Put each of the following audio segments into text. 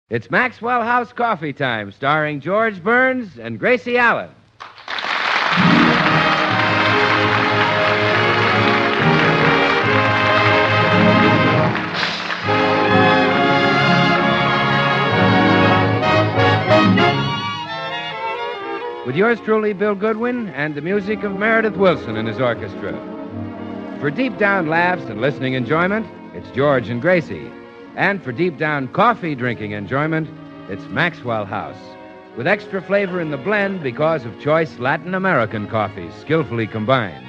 It's Maxwell House Coffee Time, starring George Burns and Gracie Allen. With yours truly, Bill Goodwin, and the music of Meredith Wilson and his orchestra. For deep down laughs and listening enjoyment, it's George and Gracie. And for deep down coffee drinking enjoyment, it's Maxwell House. With extra flavor in the blend because of choice Latin American coffees skillfully combined.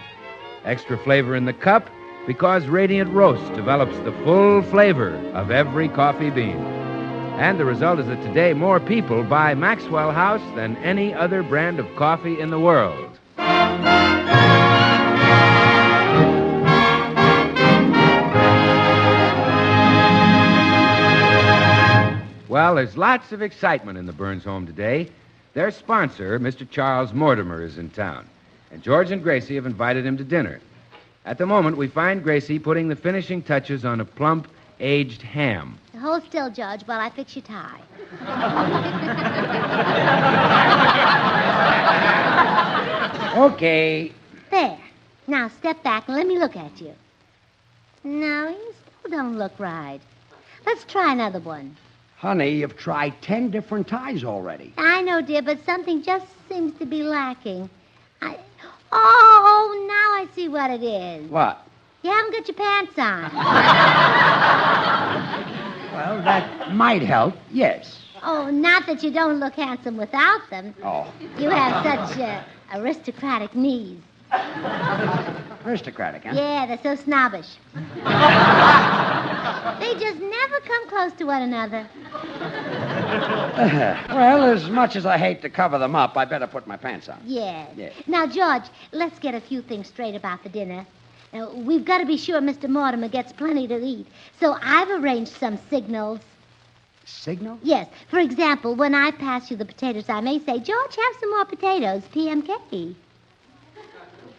Extra flavor in the cup because Radiant Roast develops the full flavor of every coffee bean. And the result is that today more people buy Maxwell House than any other brand of coffee in the world. Well, there's lots of excitement in the Burns home today. Their sponsor, Mr. Charles Mortimer, is in town, and George and Gracie have invited him to dinner. At the moment, we find Gracie putting the finishing touches on a plump, aged ham. Hold still, George, while I fix your tie. Okay. There. Now step back and let me look at you. No, you still don't look right. Let's try another one. Honey, you've tried 10 different ties already. I know, dear, but something just seems to be lacking. Oh, now I see what it is. What? You haven't got your pants on. Well, that might help, yes. Oh, not that you don't look handsome without them. Oh. You have such aristocratic knees. Aristocratic, huh? Yeah, they're so snobbish. They just never come close to one another. Well, as much as I hate to cover them up, I better put my pants on. Yes. Yes. Now, George, let's get a few things straight about the dinner. Now, we've got to be sure Mr. Mortimer gets plenty to eat. So I've arranged some signals. Signal? Yes. For example, when I pass you the potatoes, I may say, George, have some more potatoes, PMK.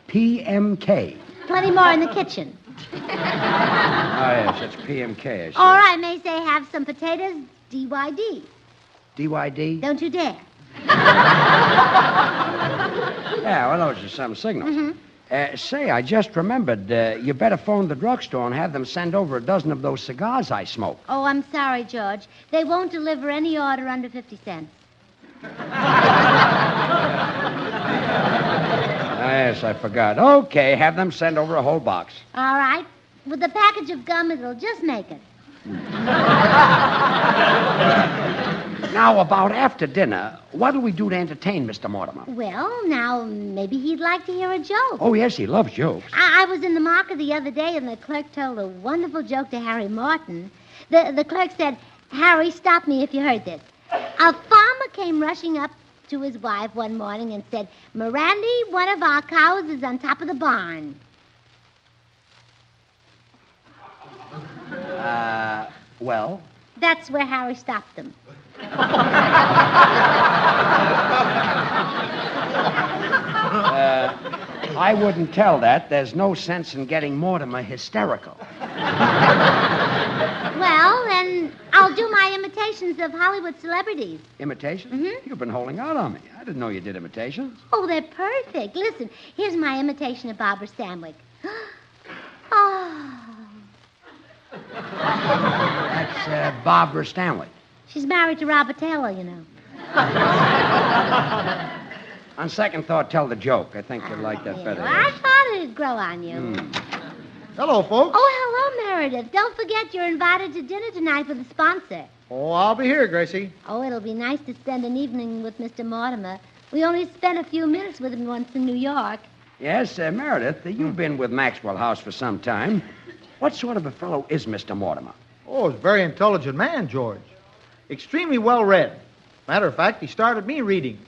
PMK. Plenty more in the kitchen. Oh, yes, it's PMK, I see. Or I may say, have some potatoes, DYD. DYD? Don't you dare. Yeah, well, those are some signals. Mm-hmm. Say, I just remembered, you better phone the drugstore and have them send over a dozen of those cigars I smoke. Oh, I'm sorry, George. They won't deliver any order under 50 cents. Yes, I forgot. Okay, have them send over a whole box. All right. With a package of gum, it'll just make it. Now, about after dinner, what'll we do to entertain Mr. Mortimer? Well, now, maybe he'd like to hear a joke. Oh, yes, he loves jokes. I was in the market the other day, and the clerk told a wonderful joke to Harry Morton. The clerk said, Harry, stop me if you heard this. A farmer came rushing up to his wife one morning and said, Mirandy, one of our cows is on top of the barn. Well? That's where Harry stopped them. I wouldn't tell that. There's no sense in getting Mortimer hysterical. Well, then I'll do my imitations of Hollywood celebrities. Imitations? Mm-hmm. You've been holding out on me. I didn't know you did imitations. Oh, they're perfect. Listen, here's my imitation of Barbara Stanwyck. Oh. That's Barbara Stanwyck. She's married to Robert Taylor, you know. On second thought, tell the joke. I think you'll like that better. Well, I thought it'd grow on you. Hello, folks. Oh, hello, Meredith. Don't forget you're invited to dinner tonight with the sponsor. Oh, I'll be here, Gracie. Oh, it'll be nice to spend an evening with Mr. Mortimer. We only spent a few minutes with him once in New York. Yes, Meredith, you've been with Maxwell House for some time. What sort of a fellow is Mr. Mortimer? Oh, he's a very intelligent man, George. Extremely well-read. Matter of fact, he started me reading.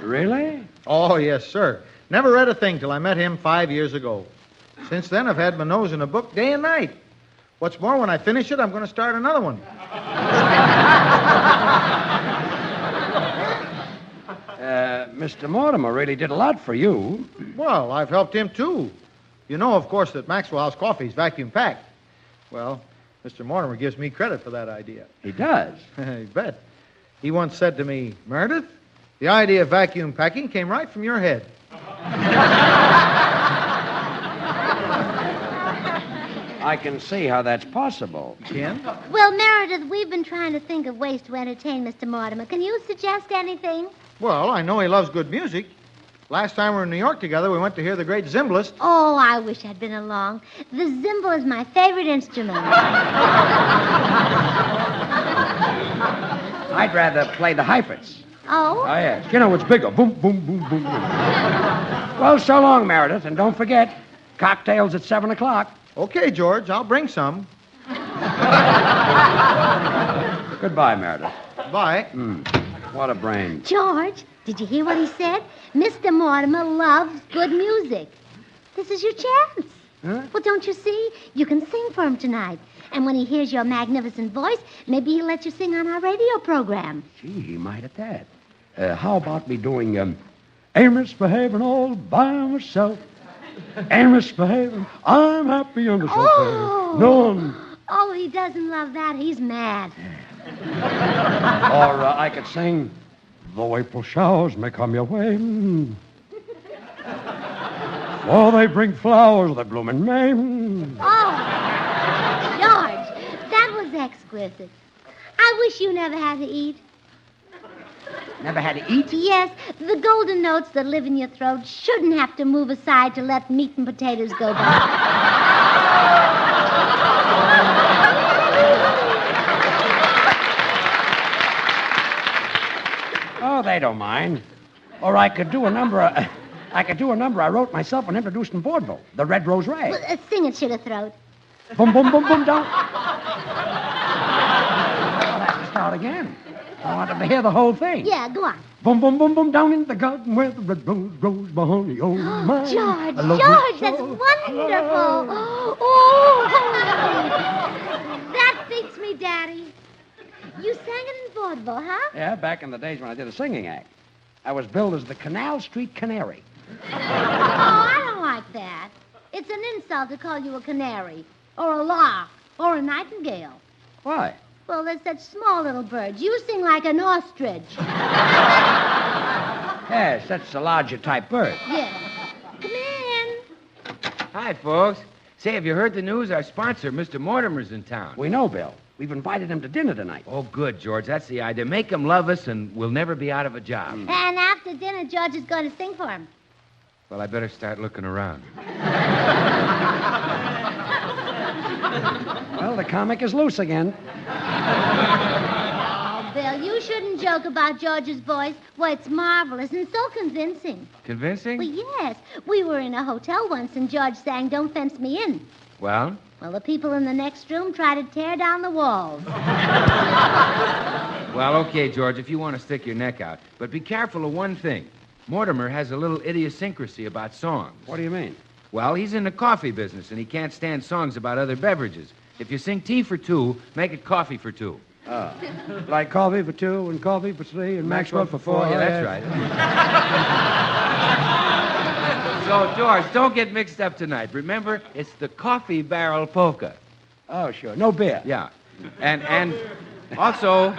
Really? Oh, yes, sir. Never read a thing till I met him 5 years ago. Since then, I've had my nose in a book day and night. What's more, when I finish it, I'm going to start another one. Mr. Mortimer really did a lot for you. Well, I've helped him, too. You know, of course, that Maxwell House coffee is vacuum-packed. Well, Mr. Mortimer gives me credit for that idea. He does. I bet. He once said to me, Meredith, the idea of vacuum packing came right from your head. I can see how that's possible. Ken? Well, Meredith, we've been trying to think of ways to entertain Mr. Mortimer. Can you suggest anything? Well, I know he loves good music. Last time we were in New York together, we went to hear the great zimbalist. Oh, I wish I'd been along. The zimbal is my favorite instrument. I'd rather play the hyphens. Oh? Oh, yes. You know, it's bigger. Boom, boom, boom, boom, boom. Well, so long, Meredith. And don't forget, cocktails at 7 o'clock. Okay, George, I'll bring some. Goodbye, Meredith. Bye. What a brain. George, did you hear what he said? Mr. Mortimer loves good music. This is your chance. Huh? Well, don't you see? You can sing for him tonight. And when he hears your magnificent voice, maybe he'll let you sing on our radio program. Gee, he might at that. How about me doing, ain't misbehaving all by myself. Ain't misbehaving. I'm happy under so Oh. No one. Oh, he doesn't love that. He's mad. Or I could sing, though April showers may come your way. For they bring flowers that bloom in May. Oh, George, that was exquisite. I wish you never had to eat. Never had to eat? Yes, the golden notes that live in your throat shouldn't have to move aside to let meat and potatoes go by. Oh, they don't mind. Or I could do a number I wrote myself and introduced in vaudeville. The Red Rose Rag. Well, sing it, Sugar Throat. Boom, boom, boom, boom, down. I'll have to start again. I wanted to hear the whole thing. Yeah, go on. Boom, boom, boom, boom, down in the garden where the red rose grows behind the old mine. George, I love George, you that's so. wonderful. Oh, that beats me, Daddy. You sang it in vaudeville, huh? Yeah, back in the days when I did a singing act. I was billed as the Canal Street Canary. Oh, I don't like that. It's an insult to call you a canary, or a lark, or a nightingale. Why? Well, they're such small little birds. You sing like an ostrich. Yes, that's a larger type bird. Yeah. Come in. Hi, folks. Say, have you heard the news? Our sponsor, Mr. Mortimer's in town. We know, Bill. We've invited him to dinner tonight. Oh, good, George. That's the idea. Make him love us, and we'll never be out of a job. And after dinner, George is going to sing for him. Well, I better start looking around. Well, the comic is loose again. Oh, Bill, you shouldn't joke about George's voice. Why, it's marvelous and so convincing. Convincing? Well, yes. We were in a hotel once, and George sang Don't Fence Me In. Well? Well, the people in the next room tried to tear down the walls. Well, okay, George, if you want to stick your neck out. But be careful of one thing. Mortimer has a little idiosyncrasy about songs. What do you mean? Well, he's in the coffee business, and he can't stand songs about other beverages. If you sing tea for two, make it coffee for two. Oh. Like coffee for two and coffee for three and Maxwell for four. Yeah, that's right. So, George, don't get mixed up tonight. Remember, it's the coffee barrel polka. Oh, sure. No beer. Yeah. And also,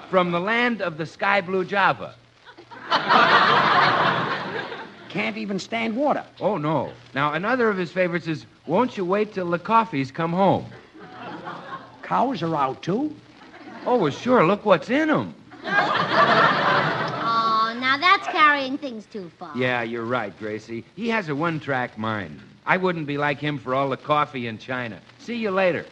from the land of the sky blue Java. Can't even stand water. Oh, no. Now, another of his favorites is, Won't You Wait Till the Coffees Come Home? Cows are out, too? Oh, well, sure. Look what's in them. Oh, now that's carrying things too far. Yeah, you're right, Gracie. He has a one-track mind. I wouldn't be like him for all the coffee in China. See you later.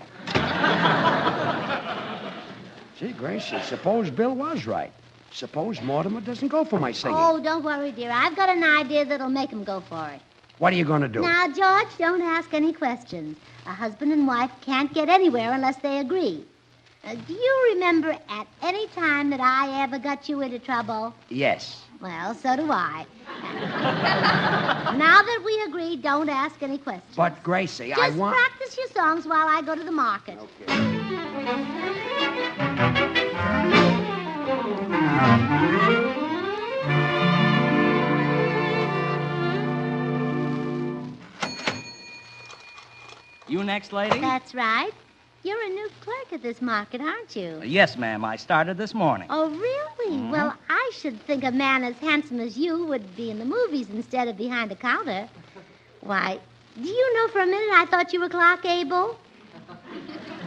Gee, Gracie, suppose Bill was right. Suppose Mortimer doesn't go for my singing. Oh, don't worry, dear. I've got an idea that'll make him go for it. What are you going to do? Now, George, don't ask any questions. A husband and wife can't get anywhere unless they agree. Do you remember at any time that I ever got you into trouble? Yes. Well, so do I. Now that we agree, don't ask any questions. But, Gracie, Just I want... practice your songs while I go to the market. You next, lady? That's right. you're a new clerk at this market, aren't you? Yes, ma'am. I started this morning. Oh, really? Mhm. Well, I should think a man as handsome as you would be in the movies instead of behind a counter. Why, do you know for a minute I thought you were Clark Gable?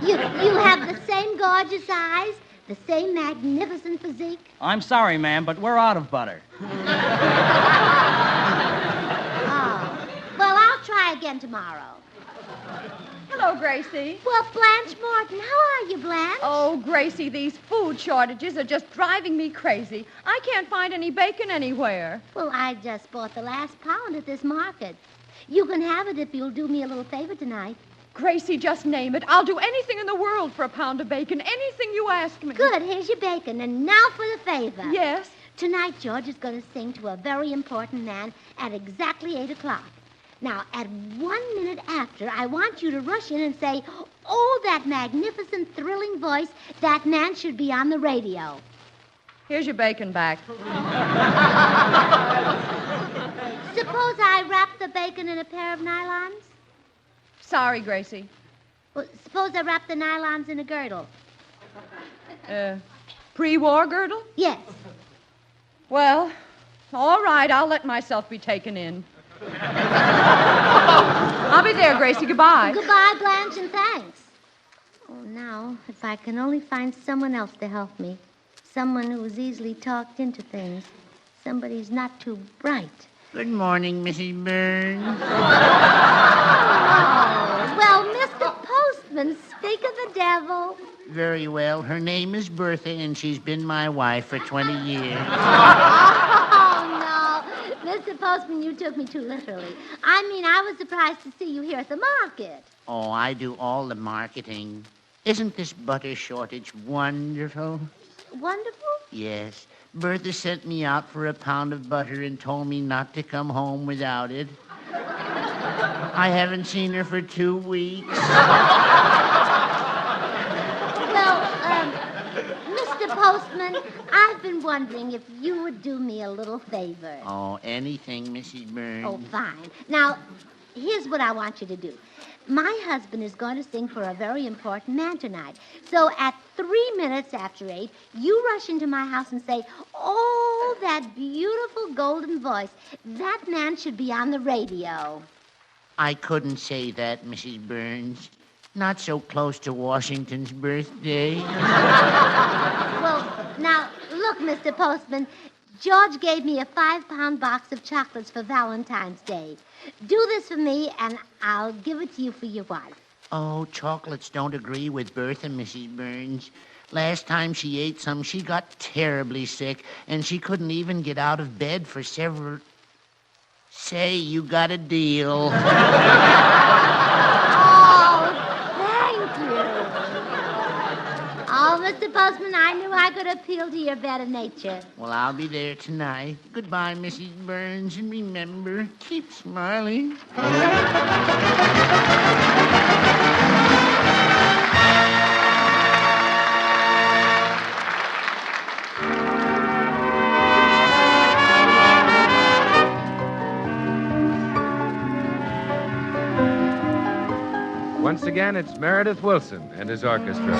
You have the same gorgeous eyes, the same magnificent physique. I'm sorry, ma'am, but we're out of butter. Oh, well, I'll try again tomorrow. Hello, Gracie. Well, Blanche Morton, how are you, Blanche? Oh, Gracie, these food shortages are just driving me crazy. I can't find any bacon anywhere. Well, I just bought the last pound at this market. You can have it if you'll do me a little favor tonight. Gracie, just name it. I'll do anything in the world for a pound of bacon. Anything you ask me. Good, here's your bacon. And now for the favor. Yes? Tonight, George is going to sing to a very important man at exactly 8 o'clock. Now, at 1 minute after, I want you to rush in and say, oh, that magnificent, thrilling voice, that man should be on the radio. Here's your bacon back. Suppose I wrap the bacon in a pair of nylons? Sorry, Gracie. Well, suppose I wrap the nylons in a girdle? Pre-war girdle? Yes. Well, all right, I'll let myself be taken in. I'll be there, Gracie. Goodbye. Goodbye, Blanche, and thanks. Oh, now, if I can only find someone else to help me. Someone who's easily talked into things. Somebody who's not too bright. Good morning, Mrs. Burns. Oh, well, Mr. Postman, speak of the devil. Very well. Her name is Bertha, and she's been my wife for 20 years. Oh, no. Mr. Postman, you took me too literally. I mean, I was surprised to see you here at the market. Oh, I do all the marketing. Isn't this butter shortage wonderful? Wonderful? Yes. Bertha sent me out for a pound of butter and told me not to come home without it. I haven't seen her for 2 weeks. Well, Mr. Postman, I've been wondering if you would do me a little favor. Oh, anything, Mrs. Burns. Oh, fine. Now, here's what I want you to do. My husband is going to sing for a very important man tonight. So at 3 minutes after 8, you rush into my house and say, oh, that beautiful golden voice. That man should be on the radio. I couldn't say that, Mrs. Burns. Not so close to Washington's birthday. Well, now, look, Mr. Postman, George gave me a 5-pound box of chocolates for Valentine's Day. Do this for me, and I'll give it to you for your wife. Oh, chocolates don't agree with Bertha, Mrs. Burns. Last time she ate some, she got terribly sick, and she couldn't even get out of bed for several... Say, you got a deal. Oh, Mr. Postman, I knew I could appeal to your better nature. Well, I'll be there tonight. Goodbye, Mrs. Burns, and remember, keep smiling. Once again, it's Meredith Wilson and his orchestra.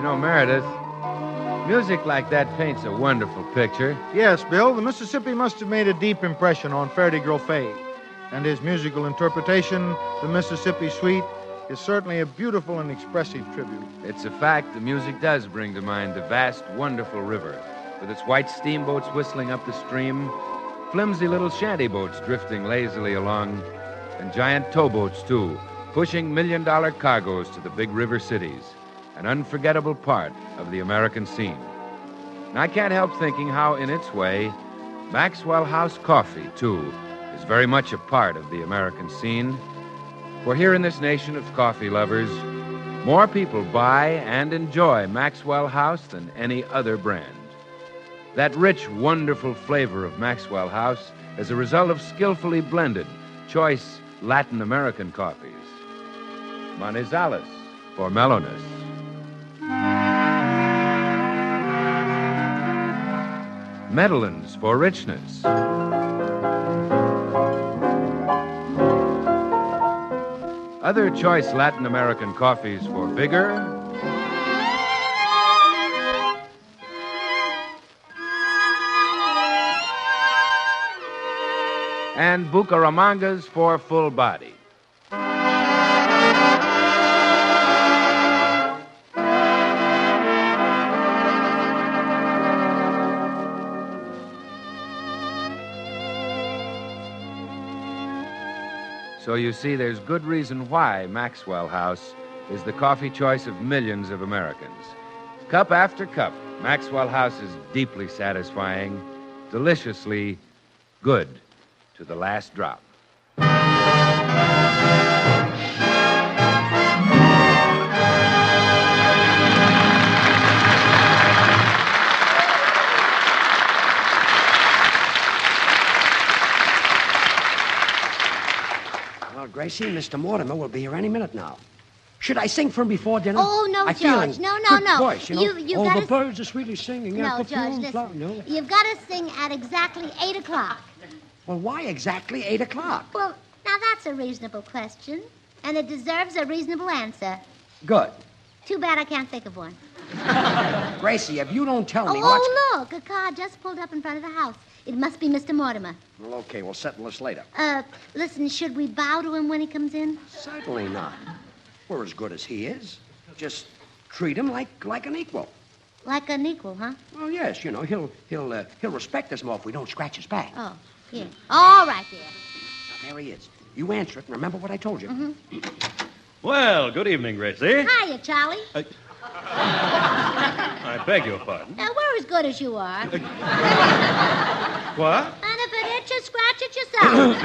You know, Meredith, music like that paints a wonderful picture. Yes, Bill, the Mississippi must have made a deep impression on Fare-de-Gros Fay. And his musical interpretation, The Mississippi Suite, is certainly a beautiful and expressive tribute. It's a fact the music does bring to mind the vast, wonderful river, with its white steamboats whistling up the stream, flimsy little shanty boats drifting lazily along, and giant towboats, too, pushing million-dollar cargoes to the big river cities, an unforgettable part of the American scene. And I can't help thinking how, in its way, Maxwell House coffee, too, is very much a part of the American scene. For here in this nation of coffee lovers, more people buy and enjoy Maxwell House than any other brand. That rich, wonderful flavor of Maxwell House is a result of skillfully blended, choice Latin American coffees. Manizales for mellowness. Medellins for richness. Other choice Latin American coffees for vigor. And Bucaramangas for full body. So you see, there's good reason why Maxwell House is the coffee choice of millions of Americans. Cup after cup, Maxwell House is deeply satisfying, deliciously good to the last drop. Well, Gracie, Mr. Mortimer will be here any minute now. Should I sing for him before dinner? Oh, no, I George. feel No, good no. voice, you know. You've oh, gotta the birds are sweetly singing. No, and George, perfume flower- listen. no. You've got to sing at exactly 8 o'clock. Well, why exactly 8 o'clock? Well, now that's a reasonable question, and it deserves a reasonable answer. Good. Too bad I can't think of one. Gracie, if you don't tell me what's... Oh, look, a car just pulled up in front of the house. It must be Mr. Mortimer. Well, okay, we'll settle this later. Listen, should we bow to him when he comes in? Certainly not. We're as good as he is. Just treat him like an equal. Like an equal, huh? Well, yes, you know, he'll respect us more if we don't scratch his back. Oh, yeah. All right, dear. There he is. You answer it and remember what I told you. Mm-hmm. Well, good evening, Gracie. Hiya, Charlie. I beg your pardon. Now, we're as good as you are. What? And if it itches, scratch it yourself.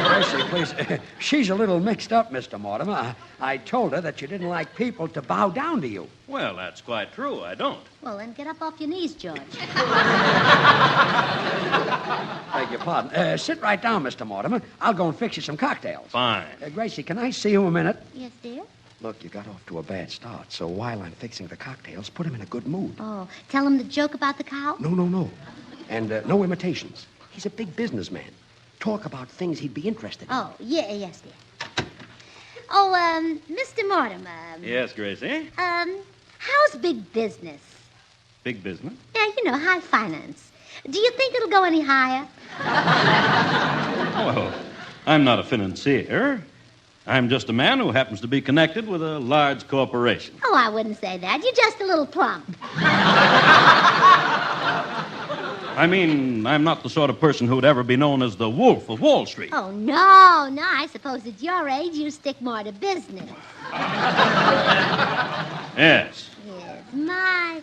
Gracie, please. She's a little mixed up, Mr. Mortimer. I told her that you didn't like people to bow down to you. Well, that's quite true. I don't. Well, then get up off your knees, George. Beg your pardon. Sit right down, Mr. Mortimer. I'll go and fix you some cocktails. Fine. Gracie, can I see you a minute? Yes, dear? Look, you got off to a bad start, so while I'm fixing the cocktails, put him in a good mood. Oh, tell him the joke about the cow? No. And no imitations. He's a big businessman. Talk about things he'd be interested in. Oh, yeah, yes, dear. Oh, Mr. Mortimer. Yes, Gracie? How's big business? Big business? Yeah, you know, high finance. Do you think it'll go any higher? Well, I'm not a financier. I'm just a man who happens to be connected with a large corporation. Oh, I wouldn't say that. You're just a little plump. I mean, I'm not the sort of person who'd ever be known as the Wolf of Wall Street. Oh, no. I suppose at your age you stick more to business. Yes. Yes, my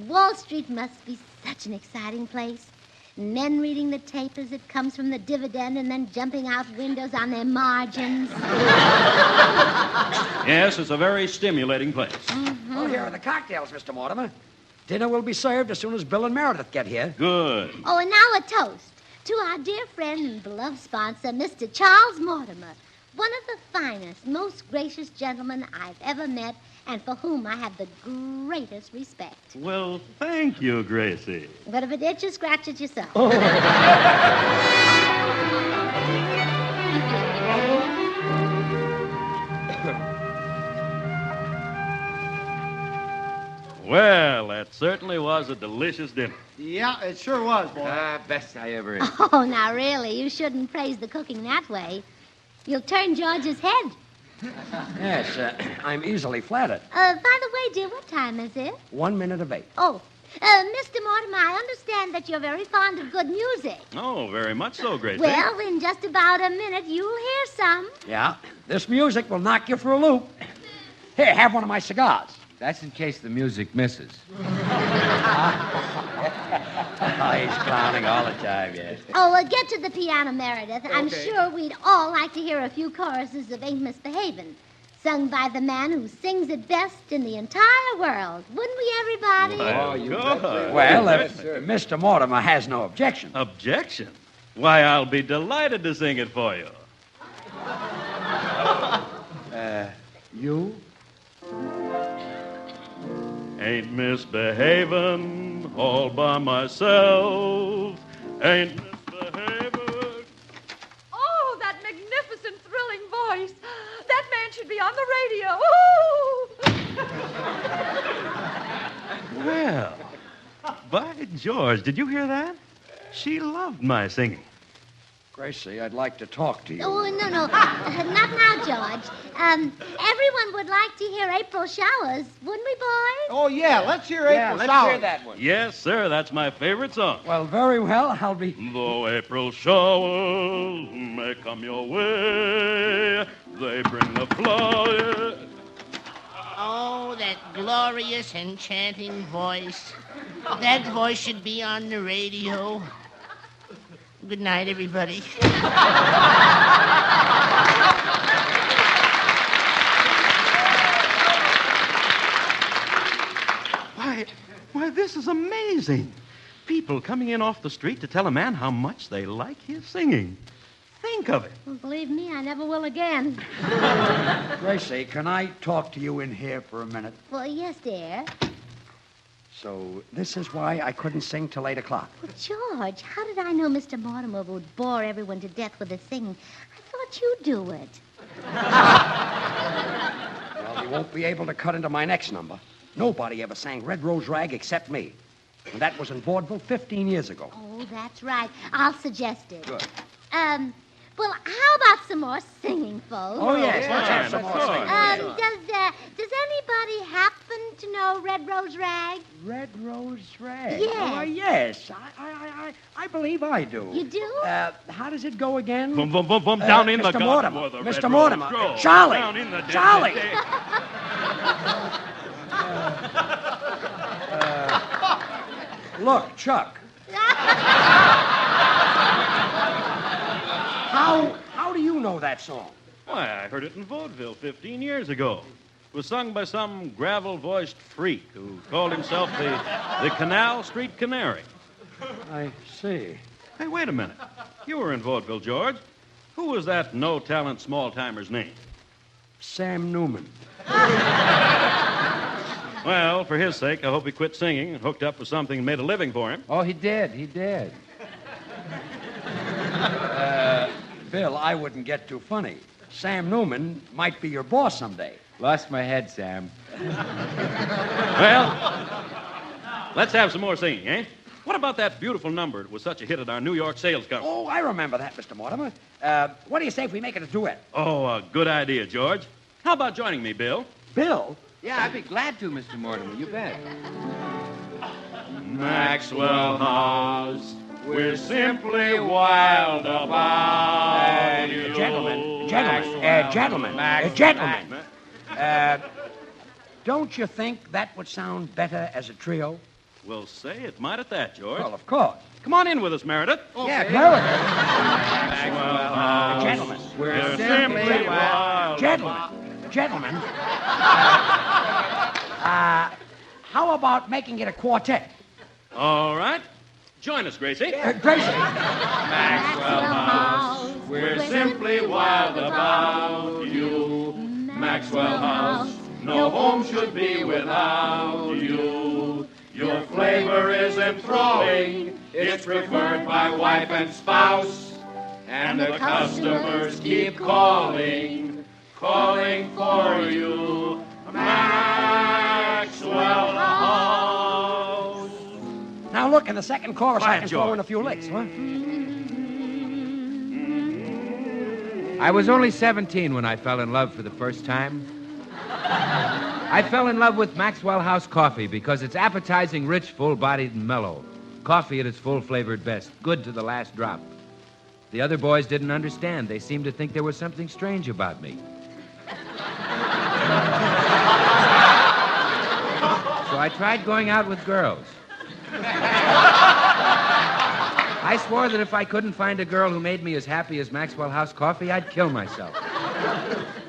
Wall Street must be such an exciting place. Men reading the tape as it comes from the dividend and then jumping out windows on their margins. Yes, it's a very stimulating place. Mm-hmm. Well, here are the cocktails, Mr. Mortimer. Dinner will be served as soon as Bill and Meredith get here. Good. Oh, and now a toast to our dear friend and beloved sponsor, Mr. Charles Mortimer, one of the finest, most gracious gentlemen I've ever met, and for whom I have the greatest respect. Well, thank you, Gracie. But if it itches, scratch it yourself. Well, that certainly was a delicious dinner. Yeah, it sure was, boy. Best I ever ate. Oh, now really, you shouldn't praise the cooking that way. You'll turn George's head. Yes, I'm easily flattered. By the way, dear, what time is it? 1 minute of 8. Oh, Mr. Mortimer, I understand that you're very fond of good music. Oh, very much so, Gracie. Well, in just about a minute, you'll hear some. Yeah, this music will knock you for a loop. Here, have one of my cigars. That's in case the music misses. He's clowning all the time, yes. Oh, get to the piano, Meredith. I'm sure we'd all like to hear a few choruses of Ain't Misbehavin', sung by the man who sings it best in the entire world. Wouldn't we, everybody? Well, good. Well, if Mr. Mortimer has no objection. Objection? Why, I'll be delighted to sing it for you. You? Ain't misbehavin' all by myself. Ain't misbehavin'. Oh, that magnificent, thrilling voice. That man should be on the radio. Ooh! Well, by George, did you hear that? She loved my singing. Gracie, I'd like to talk to you. Oh, no. Not now, George. Everyone would like to hear April Showers, wouldn't we, boys? Oh, yeah, let's hear April Showers. that one. Yes, sir, that's my favorite song. Well, very well. I'll be... Though April showers may come your way, they bring the flowers. Oh, that glorious, enchanting voice. That voice should be on the radio. Good night, everybody. Why, this is amazing. People coming in off the street to tell a man how much they like his singing. Think of it. Well, believe me, I never will again. Gracie, can I talk to you in here for a minute? Well, yes, dear. So this is why I couldn't sing till 8 o'clock. Well, George, how did I know Mr. Mortimer would bore everyone to death with his singing? I thought you'd do it. Well, you won't be able to cut into my next number. Nobody ever sang Red Rose Rag except me. And that was in vaudeville 15 years ago. Oh, that's right. I'll suggest it. Good. Well, how about some more singing, folks? Oh, yes. Let's have some more singing. Does anybody happen to know Red Rose Rag? Red Rose Rag? Yes. Oh, yes. I believe I do. You do? How does it go again? Boom, boom, boom, boom, down in the Mr. garden Mortimer. where the Mr. red Mortimer. rose grows. Charlie. Down in the desert Charlie. day. Look, Chuck. How do you know that song? Why, I heard it in vaudeville 15 years ago. It was sung by some gravel-voiced freak who called himself the Canal Street Canary. I see. Hey, wait a minute. You were in vaudeville, George. Who was that no-talent small-timer's name? Sam Newman. Well, for his sake, I hope he quit singing and hooked up with something and made a living for him. Oh, he did. Bill, I wouldn't get too funny. Sam Newman might be your boss someday. Lost my head, Sam. Well, let's have some more singing, eh? What about that beautiful number that was such a hit at our New York sales conference? Oh, I remember that, Mr. Mortimer. What do you say if we make it a duet? Oh, a good idea, George. How about joining me, Bill? Bill? Yeah, I'd be glad to, Mr. Mortimer. You bet. Maxwell House, we're simply wild about you. Gentlemen. Don't you think that would sound better as a trio? Well, say it might at that, George. Well, of course. Come on in with us, Meredith. Yeah, Meredith. Maxwell House, Gentlemen. we're simply wild. Gentlemen. How about making it a quartet? All right. Join us, Gracie. Gracie. Maxwell House, we're simply wild about you. Maxwell House, no home should be without you. Your flavor is enthralling, it's preferred by wife and spouse. And the customers keep calling for you. Maxwell House. look, in the second chorus, I Quiet, can throw in George. a few licks, huh? I was only 17 when I fell in love for the first time. I fell in love with Maxwell House coffee because it's appetizing, rich, full-bodied, and mellow. Coffee at its full-flavored best, good to the last drop. The other boys didn't understand. They seemed to think there was something strange about me. So I tried going out with girls. I swore that if I couldn't find a girl who made me as happy as Maxwell House coffee, I'd kill myself.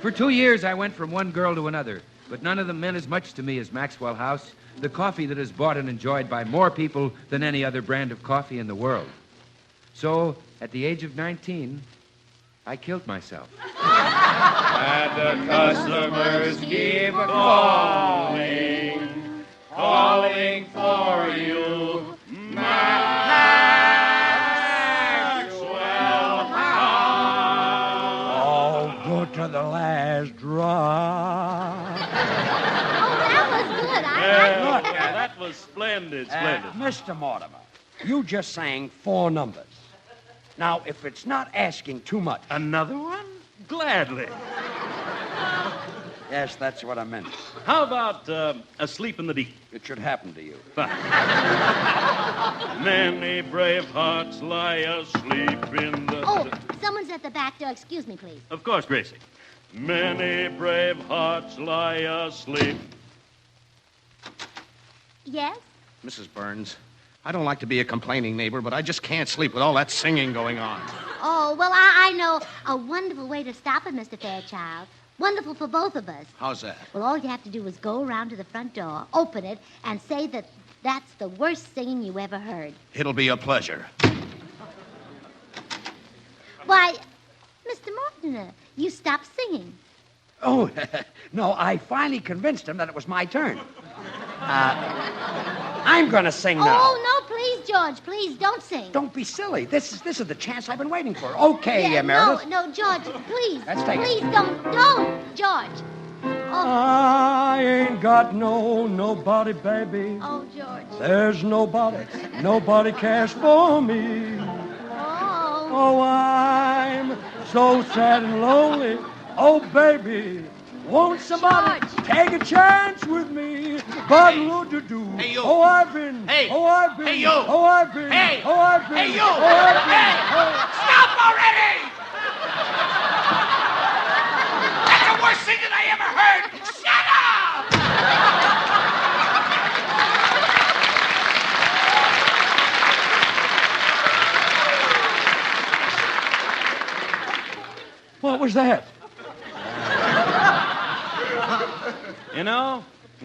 For 2 years, I went from one girl to another, but none of them meant as much to me as Maxwell House, the coffee that is bought and enjoyed by more people than any other brand of coffee in the world. So, at the age of 19, I killed myself. And the customers keep calling, calling for you, Maxwell House. Oh, good to the last drop. That was good. I Well, that was splendid, splendid. Mr. Mortimer, you just sang 4 numbers. Now, if it's not asking too much. Another one? Gladly. Yes, that's what I meant. How about Asleep in the Deep? It should happen to you. Many brave hearts lie asleep in the... Oh, someone's at the back door. Excuse me, please. Of course, Gracie. Many brave hearts lie asleep. Yes? Mrs. Burns, I don't like to be a complaining neighbor, but I just can't sleep with all that singing going on. Oh, well, I know a wonderful way to stop it, Mr. Fairchild. Wonderful for both of us. How's that? Well, all you have to do is go around to the front door, open it, and say that that's the worst singing you ever heard. It'll be a pleasure. Why, Mr. Mortimer, you stopped singing. Oh, no, I finally convinced him that it was my turn. I'm going to sing now. Oh, no, please, George, please, don't sing. Don't be silly. This is the chance I've been waiting for. Okay, Yeah, Meredith. No, George, please. Let's take it. Please, don't, George. I ain't got nobody, baby. Oh, George. There's nobody cares for me. Oh. Oh, I'm so sad and lonely. Oh, baby, won't somebody take a chance with me? But what to do? Hey, you. Oh, I've been. Hey. Oh, I've been. Hey, you. Oh, I've been. Hey. Oh, I've been. Hey, you. Oh, I've been. Hey. Oh. Stop already! That's the worst thing that I ever heard! Shut up! What was that? You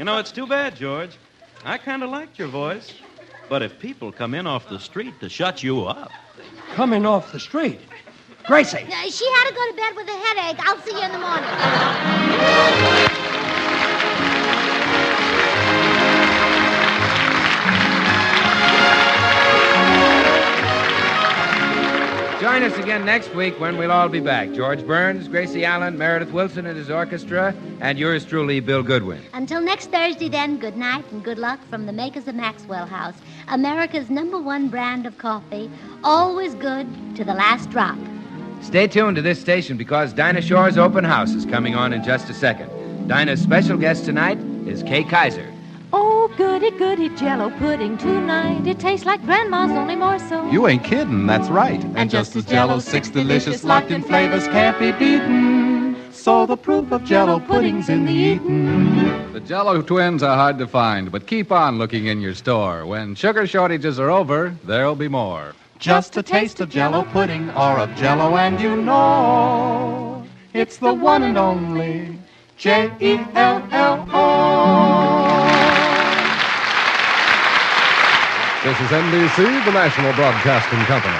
know, it's too bad, George. I kind of liked your voice. But if people come in off the street to shut you up... Coming off the street. Gracie. She had to go to bed with a headache. I'll see you in the morning. Join us again next week when we'll all be back. George Burns, Gracie Allen, Meredith Wilson and his orchestra, and yours truly, Bill Goodwin. Until next Thursday, then, good night and good luck from the makers of Maxwell House, America's #1 brand of coffee, always good to the last drop. Stay tuned to this station because Dinah Shore's open house is coming on in just a second. Dinah's special guest tonight is Kay Kaiser. Oh, goody, goody Jello pudding tonight. It tastes like Grandma's, only more so. You ain't kidding, that's right. And just as Jello's 6 delicious locked-in flavors can't be beaten, so the proof of Jello pudding's in the eatin'. The Jello twins are hard to find, but keep on looking in your store. When sugar shortages are over, there'll be more. Just a taste of Jello pudding or of Jello and you know it's the one and only Jello. This is NBC, the National Broadcasting Company.